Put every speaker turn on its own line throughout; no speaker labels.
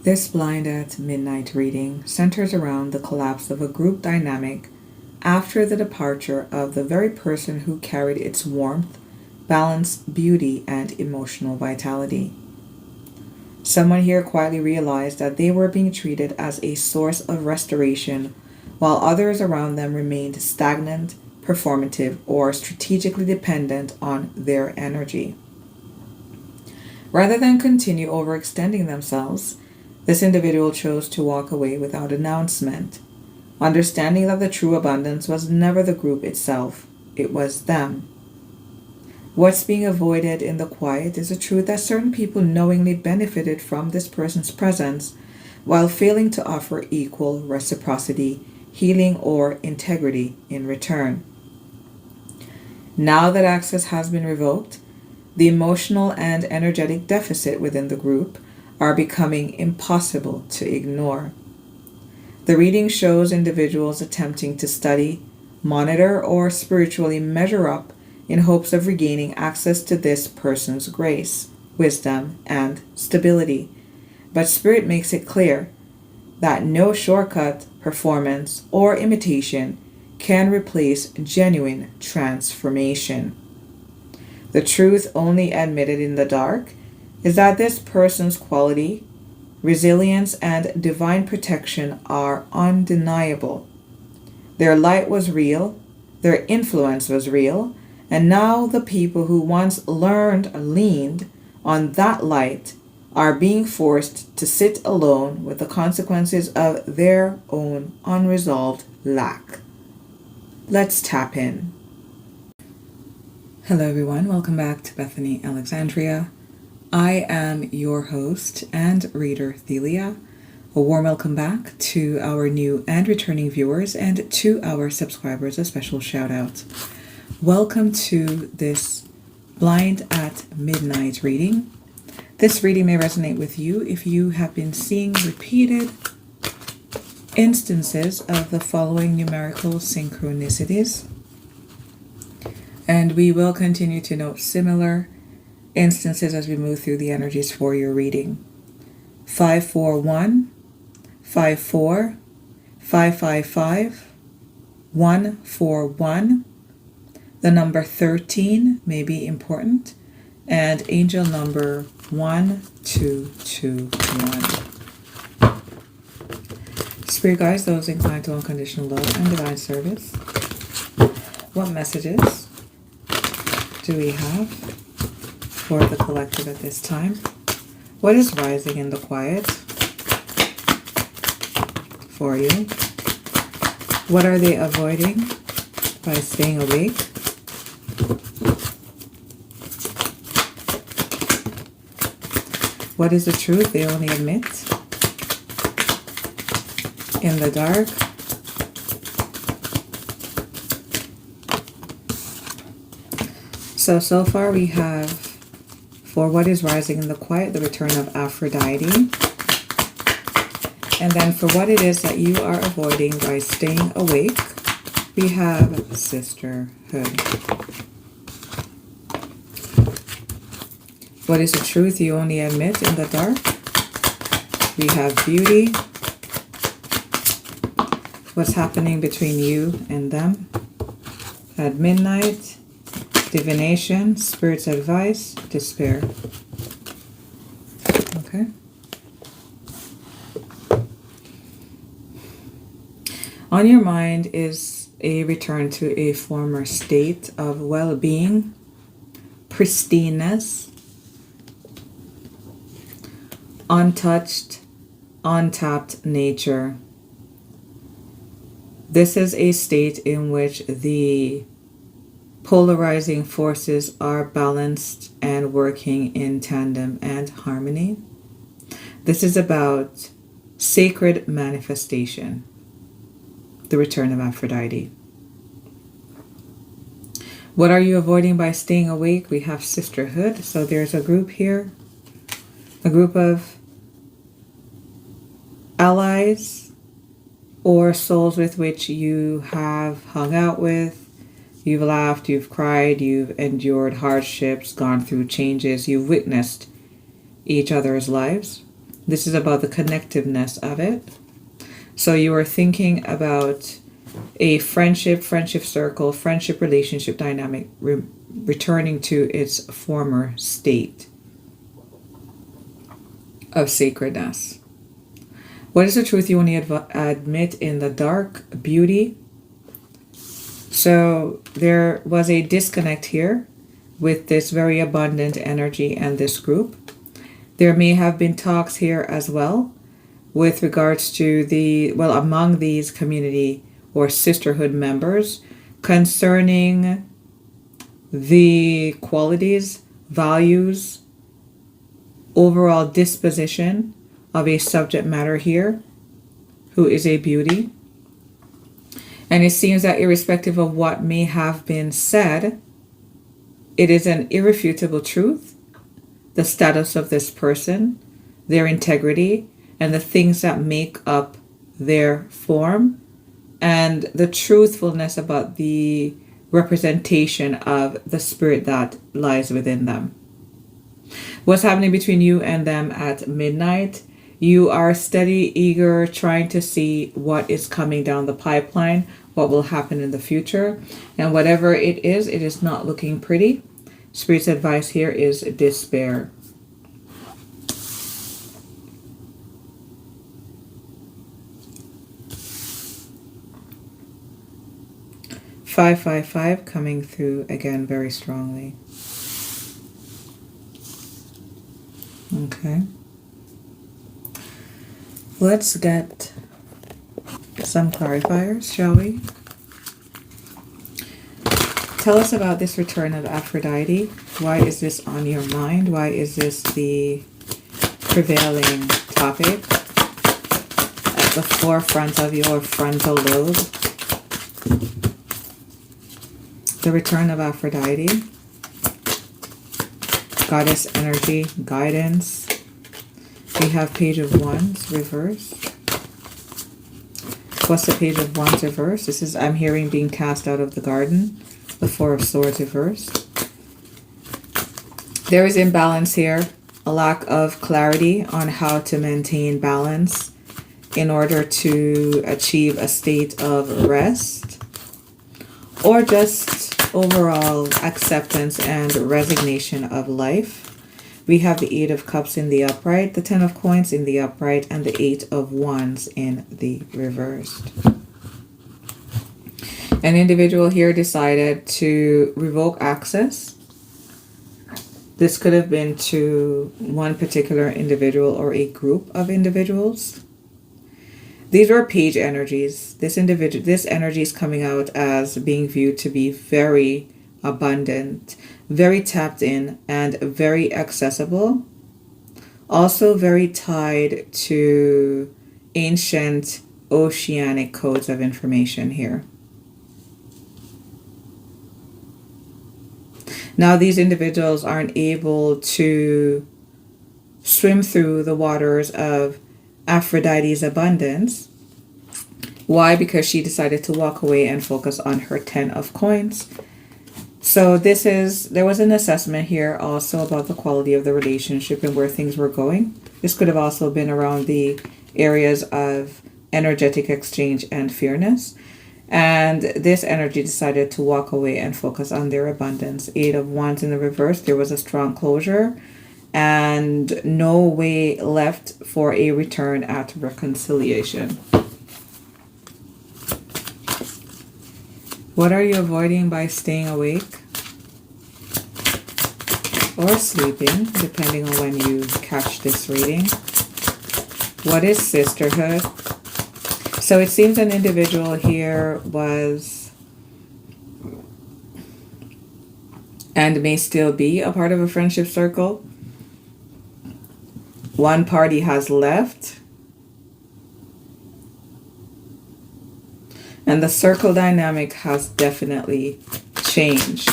This Blind at Midnight reading centers around the collapse of a group dynamic after the departure of the very person who carried its warmth, balance, beauty, and emotional vitality. Someone here quietly realized that they were being treated as a source of restoration, while others around them remained stagnant, performative, or strategically dependent on their energy. Rather than continue overextending themselves, this individual chose to walk away without announcement, understanding that the true abundance was never the group itself, it was them. What's being avoided in the quiet is the truth that certain people knowingly benefited from this person's presence while failing to offer equal reciprocity, healing, or integrity in return. Now that access has been revoked, the emotional and energetic deficit within the group are becoming impossible to ignore. The reading shows individuals attempting to study, monitor, or spiritually measure up in hopes of regaining access to this person's grace, wisdom, and stability. But Spirit makes it clear that no shortcut, performance, or imitation can replace genuine transformation. The truth only admitted in the dark is that this person's quality, resilience, and divine protection are undeniable. Their light was real, their influence was real, and now the people who once leaned on that light are being forced to sit alone with the consequences of their own unresolved lack. Let's tap in. Hello everyone, welcome back to Bethany Alexandria. I am your host and reader, Thelia. A warm welcome back to our new and returning viewers, and to our subscribers, a special shout out. Welcome to this Blind at Midnight reading. This reading may resonate with you if you have been seeing repeated instances of the following numerical synchronicities. And we will continue to note similar instances as we move through the energies for your reading. 541, 54, 555, 141. The number 13 may be important, and angel number 1221. Spirit guides, those inclined to unconditional love and divine service. What messages do we have for the collective at this time? What is rising in the quiet for you? What are they avoiding by staying awake? What is the truth they only admit in the dark? So far we have, for what is rising in the quiet, the return of Aphrodite. And then for what it is that you are avoiding by staying awake, we have sisterhood. What is the truth you only admit in the dark? We have beauty. What's happening between you and them? At midnight, divination, spirit's advice, despair. Okay. On your mind is a return to a former state of well-being, pristineness, untouched, untapped nature. This is a state in which the polarizing forces are balanced and working in tandem and harmony. This is about sacred manifestation, the return of Aphrodite. What are you avoiding by staying awake? We have sisterhood. So there's a group here, a group of allies or souls with which you have hung out with. You've laughed, you've cried, you've endured hardships, gone through changes, you've witnessed each other's lives. This is about the connectiveness of it. So you are thinking about a friendship circle, friendship relationship dynamic returning to its former state of sacredness. What is the truth you only admit in the dark? Beauty. So there was a disconnect here with this very abundant energy and this group. There may have been talks here as well with regards to among these community or sisterhood members concerning the qualities, values, overall disposition of a subject matter here who is a beauty. And it seems that irrespective of what may have been said, it is an irrefutable truth, the status of this person, their integrity, and the things that make up their form, and the truthfulness about the representation of the spirit that lies within them. What's happening between you and them at midnight? You are steady, eager, trying to see what is coming down the pipeline, what will happen in the future. And whatever it is not looking pretty. Spirit's advice here is despair. $555 coming through again very strongly. Okay. Let's get some clarifiers, shall we? Tell us about this return of Aphrodite. Why is this on your mind? Why is this the prevailing topic at the forefront of your frontal lobe? The return of Aphrodite. Goddess energy, guidance. We have Page of Wands reversed. What's the Page of Wands reversed? This is, I'm hearing, being cast out of the garden. The Four of Swords reversed. There is imbalance here. A lack of clarity on how to maintain balance in order to achieve a state of rest. Or just overall acceptance and resignation of life. We have the Eight of Cups in the upright, the Ten of Coins in the upright, and the Eight of Wands in the reversed. An individual here decided to revoke access. This could have been to one particular individual or a group of individuals. These were page energies. This energy is coming out as being viewed to be very abundant, very tapped in, and very accessible. Also very tied to ancient oceanic codes of information here. Now these individuals aren't able to swim through the waters of Aphrodite's abundance. Why? Because she decided to walk away and focus on her 10 of Coins. So there was an assessment here also about the quality of the relationship and where things were going. This could have also been around the areas of energetic exchange and fairness. And this energy decided to walk away and focus on their abundance. Eight of Wands in the reverse. There was a strong closure and no way left for a return at reconciliation. What are you avoiding by staying awake or sleeping, depending on when you catch this reading? What is sisterhood? So it seems an individual here was and may still be a part of a friendship circle. One party has left. And the circle dynamic has definitely changed.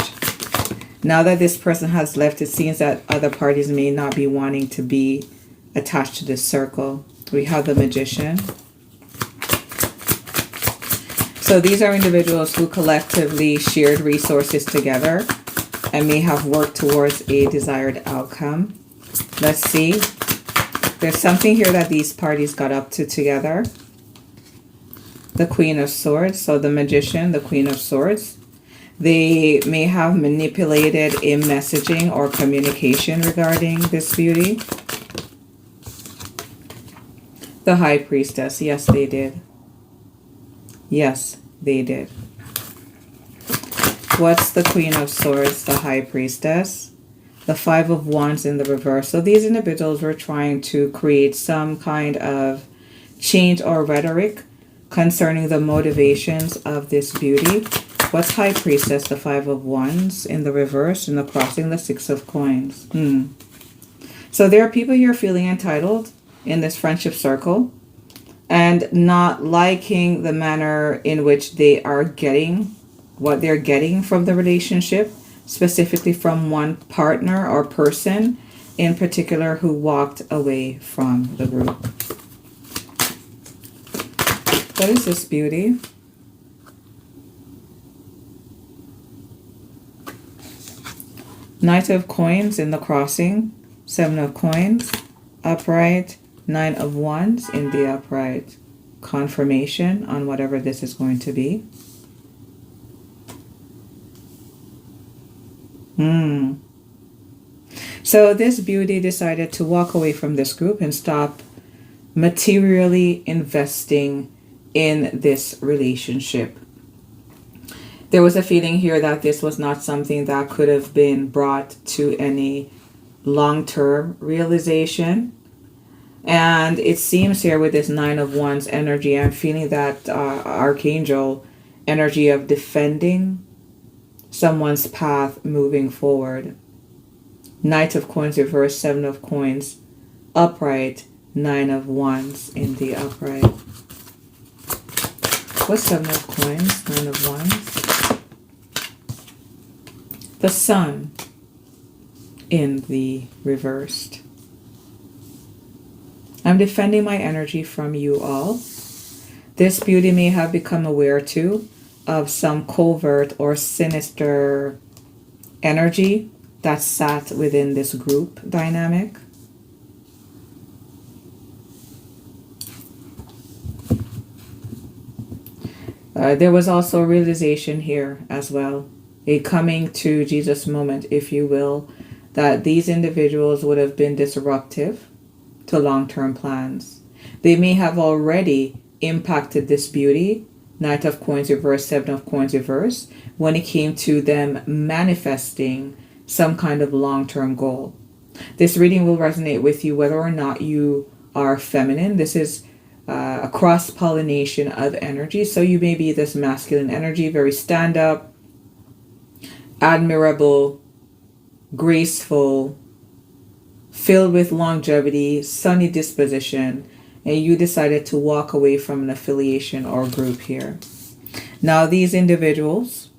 Now that this person has left, it seems that other parties may not be wanting to be attached to this circle. We have the Magician. So these are individuals who collectively shared resources together and may have worked towards a desired outcome. Let's see. There's something here that these parties got up to together. The Queen of Swords, so the Magician, the Queen of Swords. They may have manipulated a messaging or communication regarding this beauty. The High Priestess, yes, they did. Yes, they did. What's the Queen of Swords, the High Priestess? The Five of Wands in the reverse. So these individuals were trying to create some kind of change or rhetoric concerning the motivations of this beauty. What's High Priestess, the Five of Wands in the reverse, in the crossing, the Six of Coins? So there are people here feeling entitled in this friendship circle and not liking the manner in which they are getting what they're getting from the relationship, specifically from one partner or person in particular who walked away from the group. What is this beauty? Knight of Coins in the crossing, Seven of Coins, upright, Nine of Wands in the upright. Confirmation on whatever this is going to be. So this beauty decided to walk away from this group and stop materially investing in this relationship. There was a feeling here that this was not something that could have been brought to any long-term realization. And it seems here with this Nine of Wands energy, I'm feeling that archangel energy of defending someone's path moving forward. Knight of Coins reverse, Seven of Coins upright, Nine of Wands in the upright. What's Seven of Coins, Nine of Wands? The Sun in the reversed. I'm defending my energy from you all. This beauty may have become aware too of some covert or sinister energy that sat within this group dynamic. There was also a realization here as well, a coming to Jesus moment, if you will, that these individuals would have been disruptive to long-term plans. They may have already impacted this beauty, Knight of Coins reverse, Seven of Coins reverse, when it came to them manifesting some kind of long-term goal. This reading will resonate with you whether or not you are feminine. This is a cross-pollination of energy. So you may be this masculine energy, very stand-up, admirable, graceful, filled with longevity, sunny disposition, and you decided to walk away from an affiliation or group here. Now these individuals,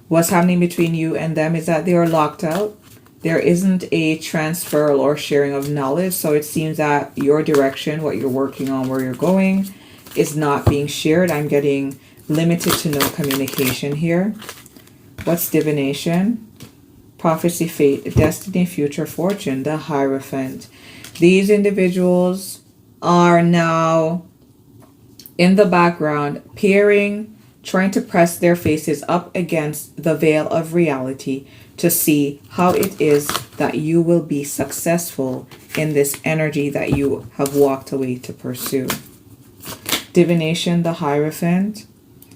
what's happening between you and them is that they are locked out. There isn't a transfer or sharing of knowledge, so it seems that your direction, what you're working on, where you're going, is not being shared. I'm getting limited to no communication here. What's divination? Prophecy, fate, destiny, future, fortune, the Hierophant. These individuals are now in the background, peering, trying to press their faces up against the veil of reality to see how it is that you will be successful in this energy that you have walked away to pursue. Divination, the Hierophant,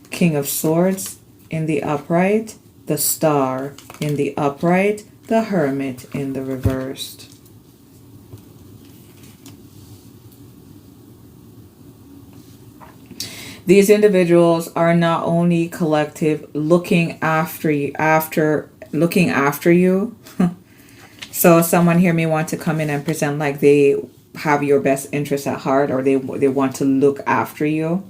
King of Swords in the upright, the Star in the upright, the Hermit in the reversed. These individuals are not only collective looking after you, so someone here may want to come in and present like they have your best interest at heart, or they want to look after you.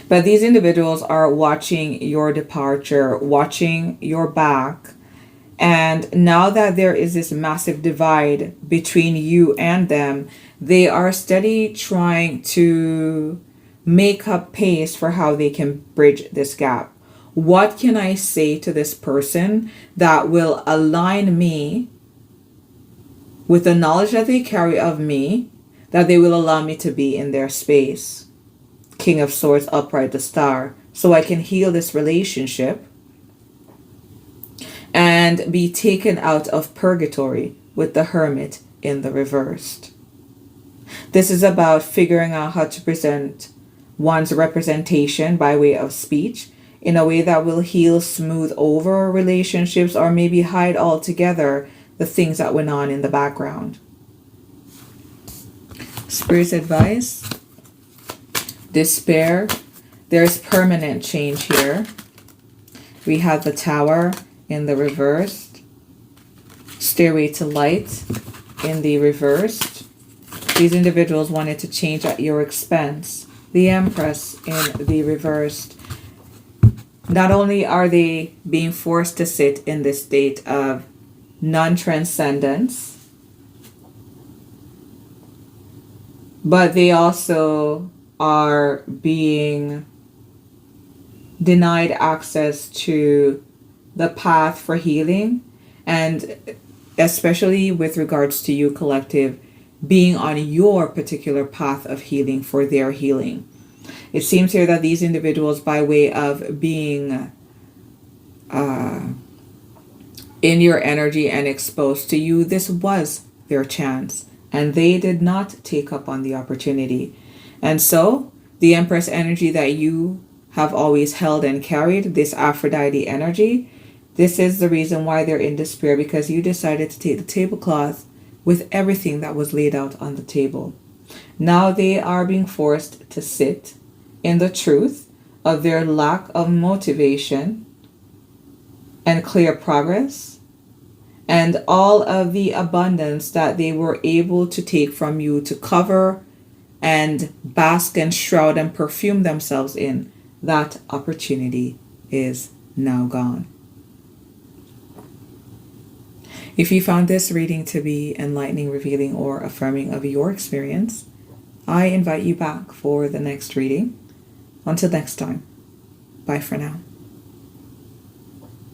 But these individuals are watching your departure, watching your back. And now that there is this massive divide between you and them, they are steady trying to make up pace for how they can bridge this gap. What can I say to this person that will align me with the knowledge that they carry of me, that they will allow me to be in their space. King of Swords, upright, the star, so I can heal this relationship and be taken out of purgatory with the Hermit in the reversed. This is about figuring out how to present one's representation by way of speech in a way that will heal, smooth over relationships, or maybe hide altogether the things that went on in the background. Spirit's advice: despair. There's permanent change here. We have the Tower in the reversed. Stairway to Light in the reversed. These individuals wanted to change at your expense. The Empress in the reversed. Not only are they being forced to sit in this state of non-transcendence, but they also are being denied access to the path for healing, and especially with regards to you, collective, being on your particular path of healing for their healing. It seems here that these individuals, by way of being in your energy and exposed to you, this was their chance, and they did not take up on the opportunity. And so the Empress energy that you have always held and carried, this Aphrodite energy, this is the reason why they're in despair, because you decided to take the tablecloth with everything that was laid out on the table. Now they are being forced to sit in the truth of their lack of motivation and clear progress, and all of the abundance that they were able to take from you to cover and bask and shroud and perfume themselves in. That opportunity is now gone. If you found this reading to be enlightening, revealing, or affirming of your experience, I invite you back for the next reading. Until next time, bye for now.